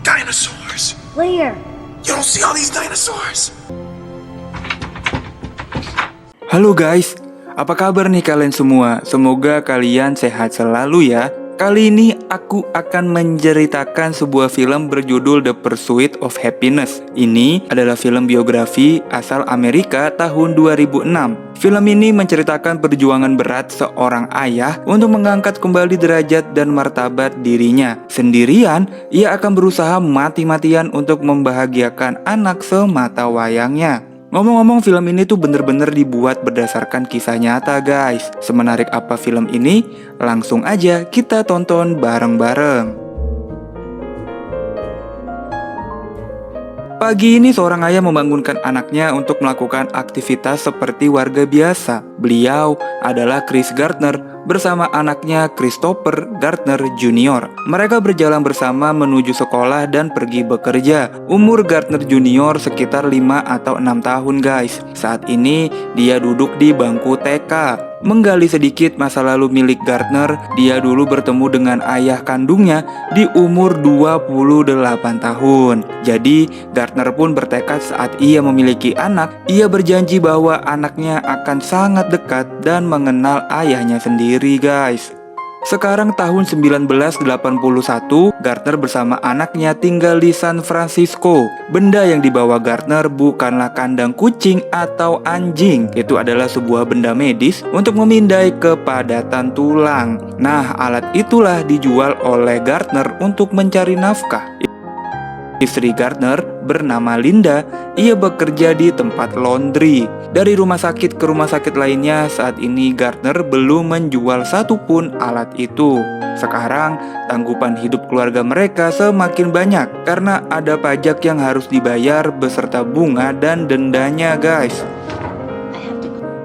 Dinosaurs! Where? You don't see all these dinosaurs? Halo guys, apa kabar nih kalian semua? Semoga kalian sehat selalu ya. Kali ini aku akan menceritakan sebuah film berjudul The Pursuit of Happiness. Ini adalah film biografi asal Amerika tahun 2006. Film ini menceritakan perjuangan berat seorang ayah untuk mengangkat kembali derajat dan martabat dirinya. Sendirian, ia akan berusaha mati-matian untuk membahagiakan anak semata wayangnya. Ngomong-ngomong, film ini tuh bener-bener dibuat berdasarkan kisah nyata guys. Semenarik apa film ini? Langsung aja kita tonton bareng-bareng. Pagi ini seorang ayah membangunkan anaknya untuk melakukan aktivitas seperti warga biasa. Beliau adalah Chris Gardner bersama anaknya Christopher Gardner Jr. Mereka berjalan bersama menuju sekolah dan pergi bekerja. Umur Gardner Jr. sekitar 5 atau 6 tahun guys. Saat ini dia duduk di bangku TK. Menggali sedikit masa lalu milik Gardner, dia dulu bertemu dengan ayah kandungnya di umur 28 tahun. Jadi Gardner pun bertekad saat ia memiliki anak, ia berjanji bahwa anaknya akan sangat dekat dan mengenal ayahnya sendiri guys. Sekarang tahun 1981, Gardner bersama anaknya tinggal di San Francisco. Benda yang dibawa Gardner bukanlah kandang kucing atau anjing. Itu adalah sebuah benda medis untuk memindai kepadatan tulang. Nah, alat itulah dijual oleh Gardner untuk mencari nafkah. Istri Gardner bernama Linda, ia bekerja di tempat laundry. Dari rumah sakit ke rumah sakit lainnya, saat ini Gardner belum menjual satupun alat itu. Sekarang, tanggupan hidup keluarga mereka semakin banyak karena ada pajak yang harus dibayar beserta bunga dan dendanya guys.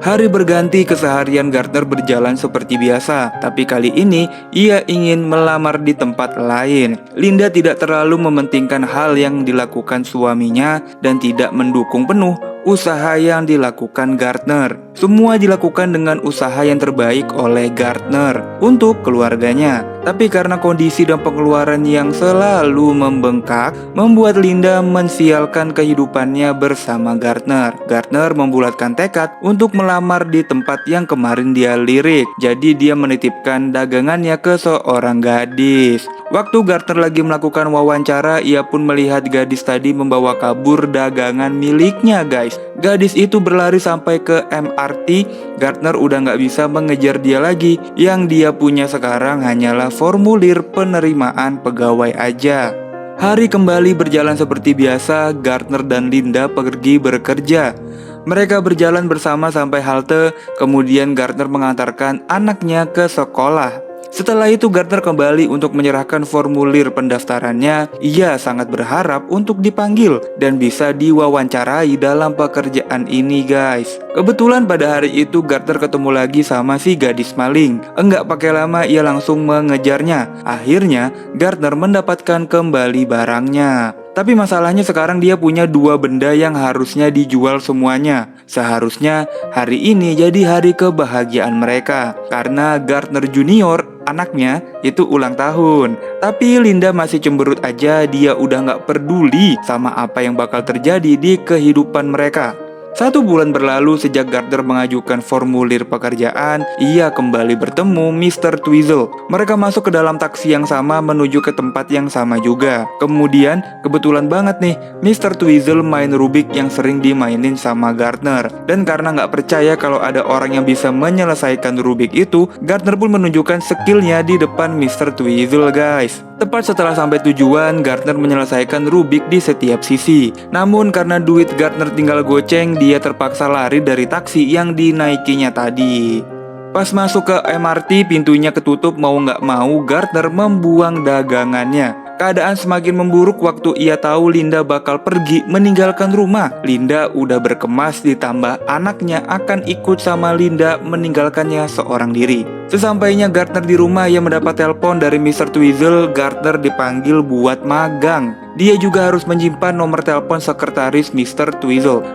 Hari berganti, keseharian Gardner berjalan seperti biasa, tapi kali ini ia ingin melamar di tempat lain. Linda tidak terlalu mementingkan hal yang dilakukan suaminya dan tidak mendukung penuh usaha yang dilakukan Gardner. Semua dilakukan dengan usaha yang terbaik oleh Gardner untuk keluarganya. Tapi karena kondisi dan pengeluaran yang selalu membengkak, membuat Linda mensialkan kehidupannya bersama Gardner. Gardner membulatkan tekad untuk melamar di tempat yang kemarin dia lirik. Jadi dia menitipkan dagangannya ke seorang gadis. Waktu Gardner lagi melakukan wawancara, ia pun melihat gadis tadi membawa kabur dagangan miliknya guys. Gadis itu berlari sampai ke MRT. Gardner udah gak bisa mengejar dia lagi. Yang dia punya sekarang hanyalah formulir penerimaan pegawai aja. Hari kembali berjalan seperti biasa. Gardner dan Linda pergi bekerja. Mereka berjalan bersama sampai halte. Kemudian Gardner mengantarkan anaknya ke sekolah. Setelah itu Gardner kembali untuk menyerahkan formulir pendaftarannya. Ia sangat berharap untuk dipanggil dan bisa diwawancarai dalam pekerjaan ini guys. Kebetulan pada hari itu Gardner ketemu lagi sama si gadis maling. Enggak pakai lama ia langsung mengejarnya. Akhirnya Gardner mendapatkan kembali barangnya. Tapi masalahnya sekarang dia punya dua benda yang harusnya dijual semuanya. Seharusnya hari ini jadi hari kebahagiaan mereka karena Gardner Jr., anaknya, itu ulang tahun. Tapi Linda masih cemberut aja, dia udah gak peduli sama apa yang bakal terjadi di kehidupan mereka. 1 bulan berlalu sejak Gardner mengajukan formulir pekerjaan. Ia kembali bertemu Mr. Twizzle. Mereka masuk ke dalam taksi yang sama menuju ke tempat yang sama juga. Kemudian kebetulan banget nih, Mr. Twizzle main Rubik yang sering dimainin sama Gardner. Dan karena gak percaya kalau ada orang yang bisa menyelesaikan Rubik itu, Gardner pun menunjukkan skillnya di depan Mr. Twizzle guys. Tepat setelah sampai tujuan, Gardner menyelesaikan Rubik di setiap sisi. Namun karena duit Gardner tinggal goceng, dia terpaksa lari dari taksi yang dinaikinya tadi. Pas masuk ke MRT, pintunya ketutup mau nggak mau Gardner membuang dagangannya. Keadaan semakin memburuk waktu ia tahu Linda bakal pergi meninggalkan rumah. Linda udah berkemas ditambah anaknya akan ikut sama Linda meninggalkannya seorang diri. Sesampainya Gardner di rumah, ia mendapat telepon dari Mr. Twizzle. Gardner dipanggil buat magang. Dia juga harus menyimpan nomor telepon sekretaris Mr. Twizzle.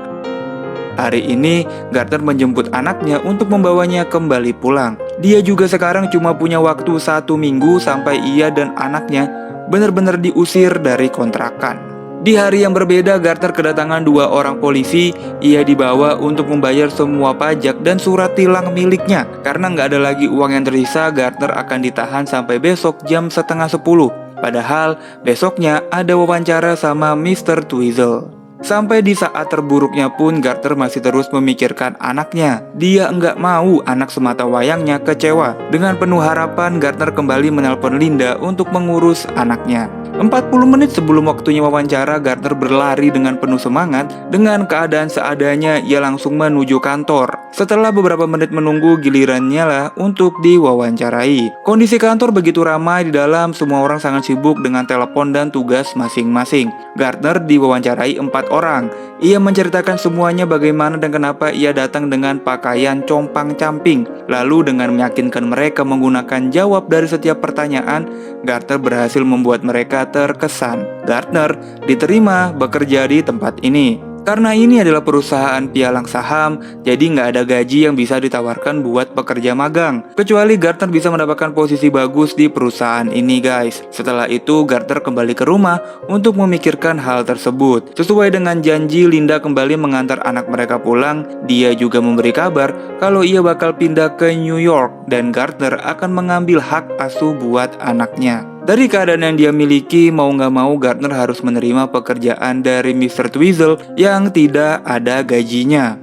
Hari ini Gardner menjemput anaknya untuk membawanya kembali pulang. Dia juga sekarang cuma punya waktu 1 minggu sampai ia dan anaknya benar-benar diusir dari kontrakan. Di hari yang berbeda, Gardner kedatangan 2 orang polisi. Ia dibawa untuk membayar semua pajak dan surat tilang miliknya. Karena nggak ada lagi uang yang tersisa, Gardner akan ditahan sampai besok jam setengah 10. Padahal besoknya ada wawancara sama Mr. Twizzle. Sampai di saat terburuknya pun Gardner masih terus memikirkan anaknya. Dia nggak mau anak semata wayangnya kecewa. Dengan penuh harapan, Gardner kembali menelpon Linda untuk mengurus anaknya. 40 menit sebelum waktunya wawancara, Gardner berlari dengan penuh semangat. Dengan keadaan seadanya, ia langsung menuju kantor. Setelah beberapa menit menunggu, gilirannya lah untuk diwawancarai. Kondisi kantor begitu ramai di dalam, semua orang sangat sibuk dengan telepon dan tugas masing-masing. Gardner diwawancarai 4 orang. Ia menceritakan semuanya bagaimana dan kenapa ia datang dengan pakaian compang-camping. Lalu dengan meyakinkan mereka menggunakan jawab dari setiap pertanyaan, Gardner berhasil membuat mereka terkesan. Gardner diterima bekerja di tempat ini. Karena ini adalah perusahaan pialang saham, jadi nggak ada gaji yang bisa ditawarkan buat pekerja magang. Kecuali Gardner bisa mendapatkan posisi bagus di perusahaan ini, guys. Setelah itu, Gardner kembali ke rumah untuk memikirkan hal tersebut. Sesuai dengan janji, Linda kembali mengantar anak mereka pulang. Dia juga memberi kabar kalau ia bakal pindah ke New York dan Gardner akan mengambil hak asuh buat anaknya. Dari keadaan yang dia miliki, mau nggak mau Gardner harus menerima pekerjaan dari Mr. Twizzle yang tidak ada gajinya.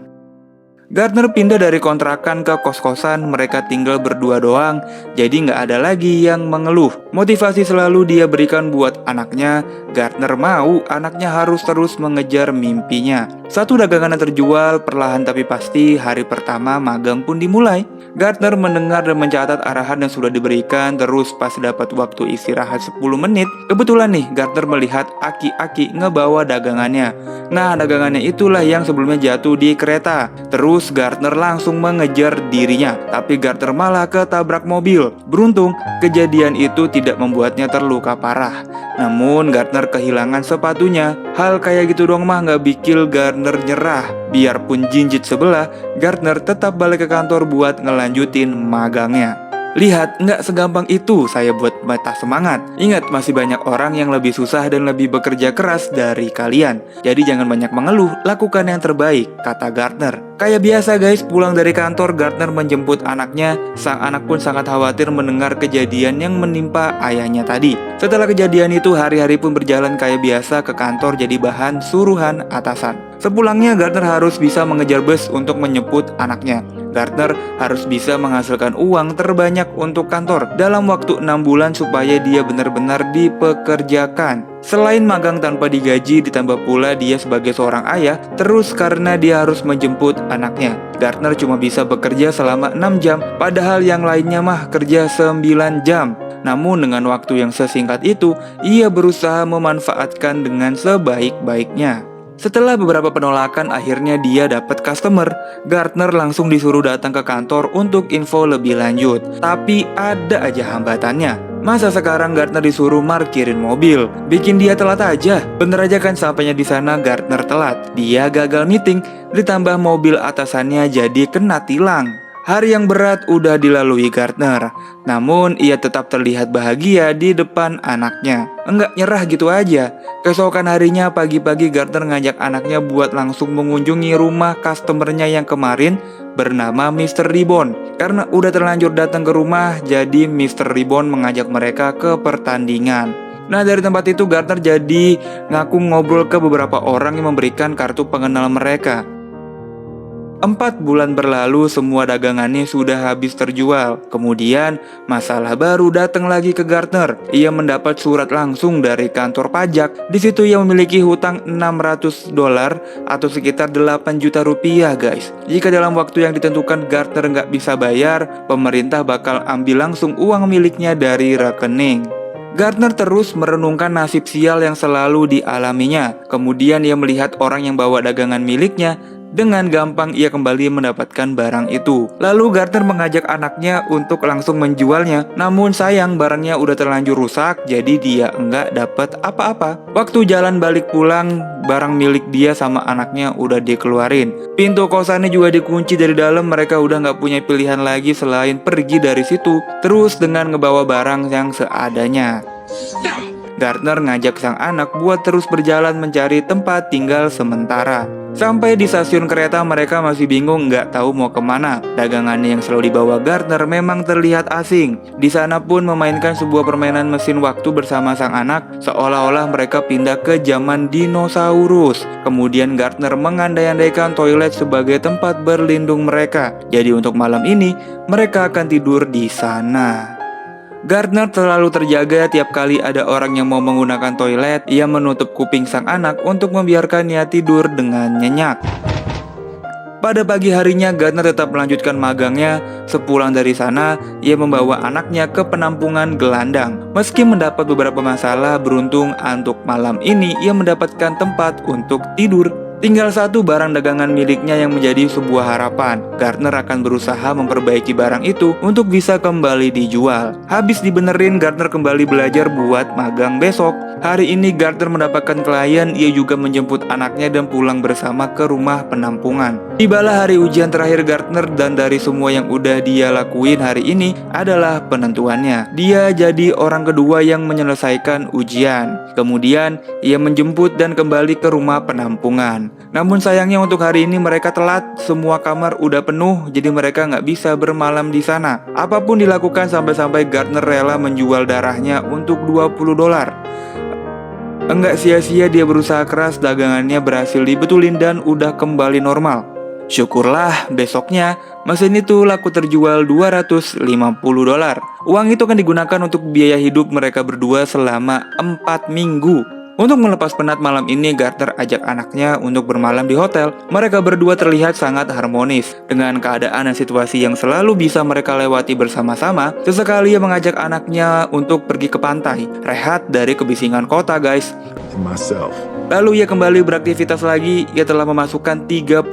Gardner pindah dari kontrakan ke kos-kosan, mereka tinggal berdua doang, jadi nggak ada lagi yang mengeluh. Motivasi selalu dia berikan buat anaknya. Gardner mau anaknya harus terus mengejar mimpinya. Satu dagangan yang terjual, perlahan tapi pasti hari pertama magang pun dimulai. Gardner mendengar dan mencatat arahan yang sudah diberikan. Terus pas dapat waktu istirahat 10 menit, kebetulan nih Gardner melihat aki-aki ngebawa dagangannya. Nah, dagangannya itulah yang sebelumnya jatuh di kereta. Terus Gardner langsung mengejar dirinya, tapi Gardner malah ketabrak mobil. Beruntung, kejadian itu tidak membuatnya terluka parah. Namun Gardner kehilangan sepatunya. Hal kayak gitu dong mah nggak bikin Gardner nyerah. Biarpun jinjit sebelah, Gardner tetap balik ke kantor buat ngelanjutin magangnya. Lihat, nggak segampang itu saya buat mata semangat. Ingat, masih banyak orang yang lebih susah dan lebih bekerja keras dari kalian. Jadi jangan banyak mengeluh, lakukan yang terbaik, kata Gardner. Kayak biasa guys, pulang dari kantor, Gardner menjemput anaknya. Sang anak pun sangat khawatir mendengar kejadian yang menimpa ayahnya tadi. Setelah kejadian itu, hari-hari pun berjalan kayak biasa ke kantor jadi bahan suruhan atasan. Sepulangnya, Gardner harus bisa mengejar bus untuk menjemput anaknya. Gardner harus bisa menghasilkan uang terbanyak untuk kantor dalam waktu 6 bulan supaya dia benar-benar dipekerjakan. Selain magang tanpa digaji, ditambah pula dia sebagai seorang ayah, terus karena dia harus menjemput anaknya. Gardner cuma bisa bekerja selama 6 jam, padahal yang lainnya mah kerja 9 jam. Namun dengan waktu yang sesingkat itu, ia berusaha memanfaatkan dengan sebaik-baiknya. Setelah beberapa penolakan, akhirnya dia dapat customer. Gardner langsung disuruh datang ke kantor untuk info lebih lanjut. Tapi ada aja hambatannya. Masa sekarang Gardner disuruh markirin mobil? Bikin dia telat aja. Bener aja kan sampainya di sana Gardner telat. Dia gagal meeting, ditambah mobil atasannya jadi kena tilang. Hari yang berat udah dilalui Gardner, namun ia tetap terlihat bahagia di depan anaknya. Enggak nyerah gitu aja. Keesokan harinya pagi-pagi Gardner ngajak anaknya buat langsung mengunjungi rumah customernya yang kemarin bernama Mr. Ribbon. Karena udah terlanjur datang ke rumah, jadi Mr. Ribbon mengajak mereka ke pertandingan. Nah, dari tempat itu Gardner jadi ngaku ngobrol ke beberapa orang yang memberikan kartu pengenal mereka. 4 bulan berlalu, semua dagangannya sudah habis terjual. Kemudian, masalah baru datang lagi ke Gardner. Ia mendapat surat langsung dari kantor pajak. Di situ ia memiliki hutang $600 atau sekitar 8 juta rupiah, guys. Jika dalam waktu yang ditentukan Gardner nggak bisa bayar, pemerintah bakal ambil langsung uang miliknya dari rekening. Gardner terus merenungkan nasib sial yang selalu dialaminya. Kemudian ia melihat orang yang bawa dagangan miliknya. Dengan gampang ia kembali mendapatkan barang itu. Lalu Gardner mengajak anaknya untuk langsung menjualnya. Namun sayang barangnya udah terlanjur rusak, jadi dia enggak dapat apa-apa. Waktu jalan balik pulang, barang milik dia sama anaknya udah dikeluarin. Pintu kosannya juga dikunci dari dalam. Mereka udah nggak punya pilihan lagi selain pergi dari situ. Terus dengan ngebawa barang yang seadanya. Gardner ngajak sang anak buat terus berjalan mencari tempat tinggal sementara. Sampai di stasiun kereta mereka masih bingung nggak tahu mau kemana. Dagangannya yang selalu dibawa Gardner memang terlihat asing. Di sana pun memainkan sebuah permainan mesin waktu bersama sang anak, seolah-olah mereka pindah ke zaman dinosaurus. Kemudian Gardner mengandai-andaikan toilet sebagai tempat berlindung mereka. Jadi untuk malam ini mereka akan tidur di sana. Gardner terlalu terjaga tiap kali ada orang yang mau menggunakan toilet. Ia menutup kuping sang anak untuk membiarkannya tidur dengan nyenyak. Pada pagi harinya, Gardner tetap melanjutkan magangnya. Sepulang dari sana, ia membawa anaknya ke penampungan gelandang. Meski mendapat beberapa masalah, beruntung untuk malam ini ia mendapatkan tempat untuk tidur. Tinggal satu barang dagangan miliknya yang menjadi sebuah harapan. Gardner akan berusaha memperbaiki barang itu untuk bisa kembali dijual. Habis dibenerin, Gardner kembali belajar buat magang besok. Hari ini Gardner mendapatkan klien, ia juga menjemput anaknya dan pulang bersama ke rumah penampungan. Tibalah hari ujian terakhir Gardner dan dari semua yang udah dia lakuin hari ini adalah penentuannya. Dia jadi orang kedua yang menyelesaikan ujian. Kemudian ia menjemput dan kembali ke rumah penampungan. Namun sayangnya untuk hari ini mereka telat, semua kamar udah penuh, jadi mereka nggak bisa bermalam di sana. Apapun dilakukan sampai-sampai Gardner rela menjual darahnya untuk $20. Enggak sia-sia dia berusaha keras, dagangannya berhasil dibetulin dan udah kembali normal. Syukurlah besoknya mesin itu laku terjual $250. Uang itu akan digunakan untuk biaya hidup mereka berdua selama 4 minggu. Untuk melepas penat malam ini, Gardner ajak anaknya untuk bermalam di hotel. Mereka berdua terlihat sangat harmonis. Dengan keadaan dan situasi yang selalu bisa mereka lewati bersama-sama, sesekali ia mengajak anaknya untuk pergi ke pantai, rehat dari kebisingan kota guys. Lalu ia kembali beraktivitas lagi. Ia telah memasukkan 31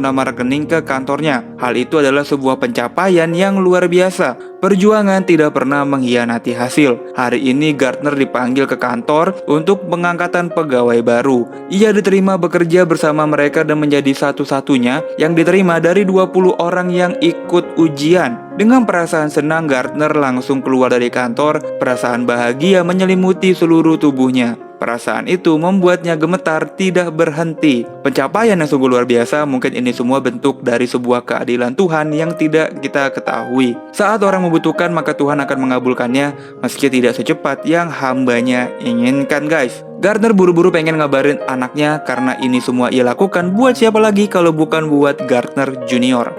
nama rekening ke kantornya. Hal itu adalah sebuah pencapaian yang luar biasa. Perjuangan tidak pernah mengkhianati hasil. Hari ini Gardner dipanggil ke kantor untuk pengangkatan pegawai baru. Ia diterima bekerja bersama mereka dan menjadi satu-satunya yang diterima dari 20 orang yang ikut ujian. Dengan perasaan senang, Gardner langsung keluar dari kantor. Perasaan bahagia menyelimuti seluruh tubuhnya. Perasaan itu membuatnya gemetar tidak berhenti. Pencapaian yang sungguh luar biasa. Mungkin ini semua bentuk dari sebuah keadilan Tuhan yang tidak kita ketahui. Saat orang membutuhkan, maka Tuhan akan mengabulkannya, meski tidak secepat yang hambanya inginkan guys. Gardner buru-buru pengen ngabarin anaknya karena ini semua ia lakukan buat siapa lagi kalau bukan buat Gardner Junior.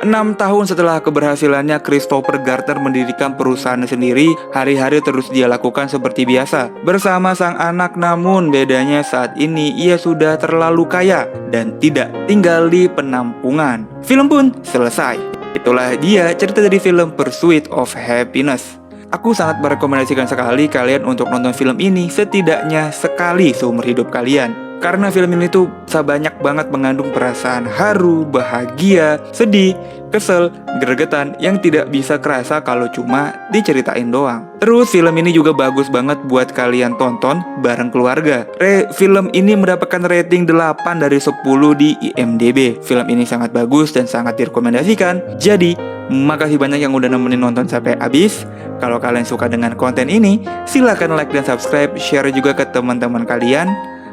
6 tahun setelah keberhasilannya, Christopher Gardner mendirikan perusahaan sendiri. Hari-hari terus dia lakukan seperti biasa bersama sang anak, namun bedanya saat ini ia sudah terlalu kaya dan tidak tinggal di penampungan. Film pun selesai. Itulah dia cerita dari film Pursuit of Happiness. Aku sangat merekomendasikan sekali kalian untuk nonton film ini setidaknya sekali seumur hidup kalian. Karena film ini tuh banyak banget mengandung perasaan haru, bahagia, sedih, kesel, gregetan yang tidak bisa kerasa kalau cuma diceritain doang. Terus film ini juga bagus banget buat kalian tonton bareng keluarga. Film ini mendapatkan rating 8 dari 10 di IMDb. Film ini sangat bagus dan sangat direkomendasikan. Jadi, makasih banyak yang udah nemenin nonton sampai habis. Kalau kalian suka dengan konten ini, silahkan like dan subscribe, share juga ke teman-teman kalian.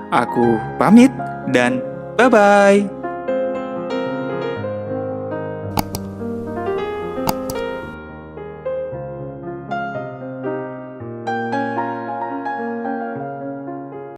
Aku pamit dan bye-bye.